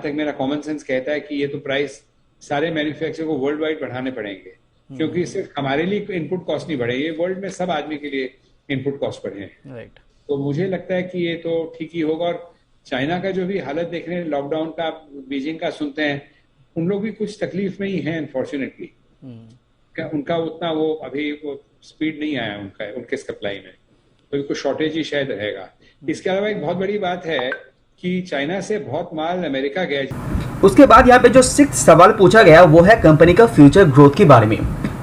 तक मेरा common sense कहता है कि ये तो प्राइस सारे मैन्युफैक्चरर को वर्ल्ड वाइड बढ़ाने पड़ेंगे, क्योंकि सिर्फ हमारे लिए इनपुट कॉस्ट नहीं बढ़े, ये वर्ल्ड में सब आदमी के लिए इनपुट कॉस्ट बढ़े हैं। राइट। तो मुझे लगता है कि ये तो ठीक ही होगा। और चाइना का जो भी हालत देख रहे हैं, लॉकडाउन का, बीजिंग का सुनते हैं, उन लोग भी कुछ तकलीफ में ही हैं अनफॉर्चुनेटली। उनका उतना वो अभी वो स्पीड नहीं आया उनके सप्लाई में, तो कुछ शॉर्टेज ही शायद रहेगा। इसके अलावा एक बहुत बड़ी बात है कि चाइना से बहुत माल अमेरिका गया। उसके बाद यहाँ पे जो 6th सवाल पूछा गया वो है कंपनी का फ्यूचर ग्रोथ के बारे में।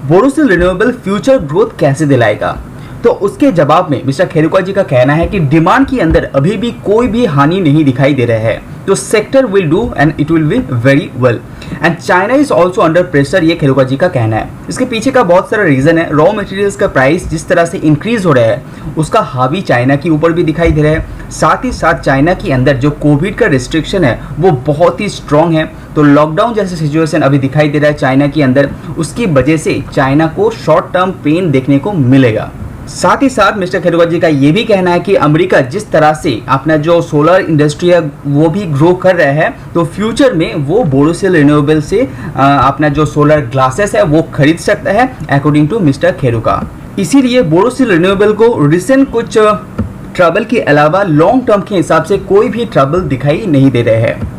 बोरोसिल रिन्यूएबल फ्यूचर ग्रोथ कैसे दिलाएगा? तो उसके जवाब में मिस्टर खेरुका जी का कहना है कि डिमांड के अंदर अभी भी कोई भी हानि नहीं दिखाई दे रहा है, तो sector will do and it will be very well and China is also under pressure, ये खेरुका जी का कहना है। इसके पीछे का बहुत सारा रीजन है। रॉ मटेरियल्स का प्राइस जिस तरह से इंक्रीज हो रहा है उसका हावी चाइना के ऊपर भी दिखाई दे रहा है। साथ ही साथ चाइना के अंदर जो कोविड का रिस्ट्रिक्शन है वो बहुत ही स्ट्रांग है, तो लॉकडाउन जैसे सिचुएशन अभी दिखाई दे रहा है चाइना के अंदर, उसकी वजह से चाइना को शॉर्ट टर्म पेन देखने को मिलेगा। साथ ही साथ मिस्टर खेरुका जी का ये भी कहना है कि अमेरिका जिस तरह से अपना जो सोलर इंडस्ट्री है वो भी ग्रो कर रहा है, तो फ्यूचर में वो बोरोसिल रिन्यूएबल से अपना जो सोलर ग्लासेस है वो खरीद सकता है अकॉर्डिंग टू मिस्टर खेरुका। इसीलिए बोरोसिल रिन्यूएबल को रिसेंट कुछ ट्रबल के अलावा लॉन्ग टर्म के हिसाब से कोई भी ट्रबल दिखाई नहीं दे रहे हैं।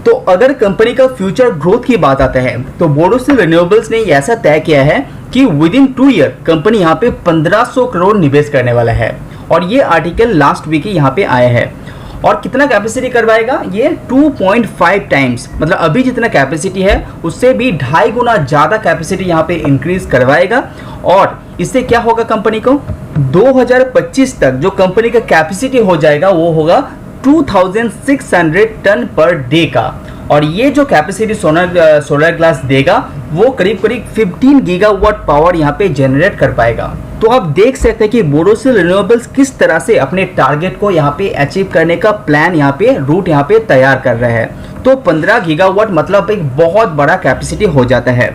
तो अगर कंपनी का फ्यूचर ग्रोथ की बात आता है तो बोरोसिल रिन्यूएबल्स ने ऐसा तय किया है कि विद इन 2 ईयर कंपनी यहाँ पे 1500 करोड़ निवेश करने वाला है, और ये आर्टिकल लास्ट वीक ही यहाँ पे आया है। और कितना कैपेसिटी करवाएगा? ये 2.5 टाइम्स, मतलब अभी जितना कैपेसिटी है उससे भी 2.5 गुना ज़्यादा कैपेसिटी यहाँ पे इंक्रीज करवाएगा। और इससे क्या होगा, कंपनी को 2025 तक जो कंपनी का कैपेसिटी हो जाएगा वो होगा 2600 टन पर डे का, और ये जो कैपेसिटी सोलर ग्लास देगा वो करीब करीब 15 गीगावाट पावर यहाँ पे जनरेट कर पाएगा। तो आप देख सकते हैं कि बोरोसिल रिन्यूएबल्स किस तरह से अपने टारगेट को यहाँ पे अचीव करने का प्लान यहाँ पे रूट यहाँ पे तैयार कर रहे हैं। तो 15 गीगावाट मतलब एक बहुत बड़ा कैपेसिटी हो जाता है,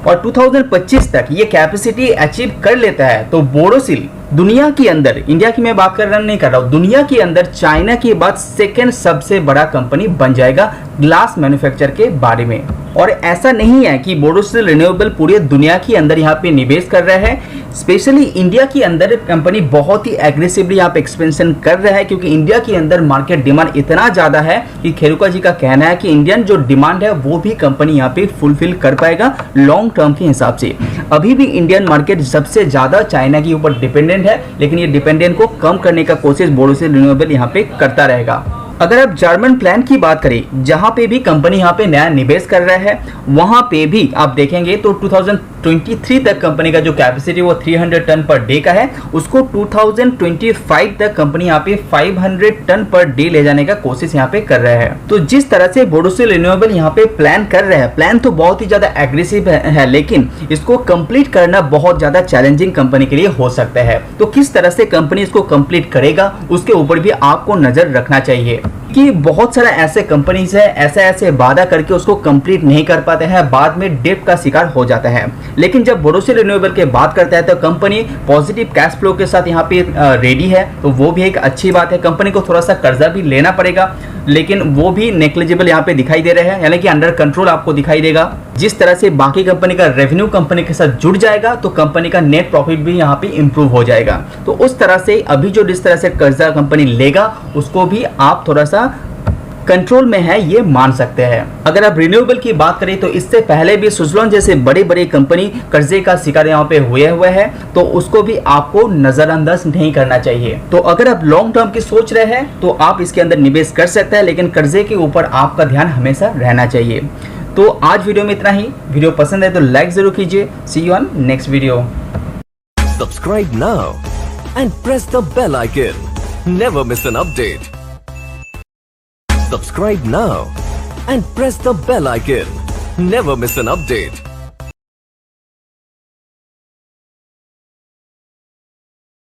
और 2025 तक ये कैपेसिटी अचीव कर लेता है तो बोरोसिल दुनिया के अंदर, इंडिया की मैं बात नहीं कर रहा हूँ, दुनिया के अंदर चाइना के बाद सेकेंड सबसे बड़ा कंपनी बन जाएगा ग्लास मैन्युफैक्चर के बारे में। और ऐसा नहीं है कि बोरोसिल रिन्यूएबल पूरी दुनिया के अंदर यहाँ पे निवेश कर रहा है, स्पेशली इंडिया के अंदर कंपनी बहुत ही एग्रेसिवली यहाँ पे एक्सपेंशन कर रहा है, क्योंकि इंडिया के अंदर मार्केट डिमांड इतना ज़्यादा है कि खेरुका जी का कहना है कि इंडियन जो डिमांड है वो भी कंपनी यहाँ पे फुलफिल कर पाएगा लॉन्ग टर्म के हिसाब से। अभी भी इंडियन मार्केट सबसे ज़्यादा चाइना के ऊपर डिपेंडेंट है, लेकिन ये डिपेंडेंट को कम करने का कोशिश बोरोसिल रिन्यूएबल यहाँ पे करता रहेगा। अगर आप जर्मन प्लांट की बात करें जहां पे भी कंपनी यहाँ पे नया निवेश कर रहा है, वहां पे भी आप देखेंगे तो 2023 तक कंपनी का जो कैपेसिटी वो 300 टन पर डे का है, उसको 2025 तक कंपनी यहाँ पे 500 टन पर डे ले जाने का कोशिश यहाँ पे कर रहा है। तो जिस तरह से बोरोसिल रिन्यूएबल यहाँ पे प्लान कर रहा है, प्लान तो बहुत ही ज्यादा एग्रेसिव है, लेकिन इसको कंप्लीट करना बहुत ज्यादा चैलेंजिंग कंपनी के लिए हो सकता है। तो किस तरह से कंपनी इसको कंप्लीट करेगा उसके ऊपर भी आपको नजर रखना चाहिए, कि बहुत सारा ऐसे कंपनीज है ऐसे वादा करके उसको कंप्लीट नहीं कर पाते हैं, बाद में डेट का शिकार हो जाता है। लेकिन जब बोरोसिल रिन्यूएबल के बात करता है तो कंपनी पॉजिटिव कैश फ्लो के साथ यहाँ पे रेडी है, तो वो भी एक अच्छी बात है। कंपनी को थोड़ा सा कर्जा भी लेना पड़ेगा, लेकिन वो भी नेग्लिजिबल यहाँ पे दिखाई दे रहे हैं, यानी कि अंडर कंट्रोल आपको दिखाई देगा। जिस तरह से बाकी कंपनी का रेवेन्यू कंपनी के साथ जुड़ जाएगा तो कंपनी का नेट प्रॉफिट भी यहाँ पे इंप्रूव हो जाएगा। तो उस तरह से अभी जो जिस तरह से कर्जा कंपनी लेगा उसको भी आप थोड़ा सा कंट्रोल में है ये मान सकते हैं। अगर आप रिन्यूएबल की बात करें तो इससे पहले भी सुजलॉन जैसे बड़े बड़े कंपनी कर्जे का शिकार यहाँ पे हुए हैं, तो उसको भी आपको नजरअंदाज नहीं करना चाहिए। तो अगर आप लॉन्ग टर्म की सोच रहे हैं तो आप इसके अंदर निवेश कर सकते हैं, लेकिन कर्जे के ऊपर आपका ध्यान हमेशा रहना चाहिए। तो आज वीडियो में इतना ही। वीडियो पसंद है तो लाइक जरूर कीजिए। See you on next video. Subscribe now and press the bell icon. Never miss an update. Subscribe now and press the bell icon. Never miss an update.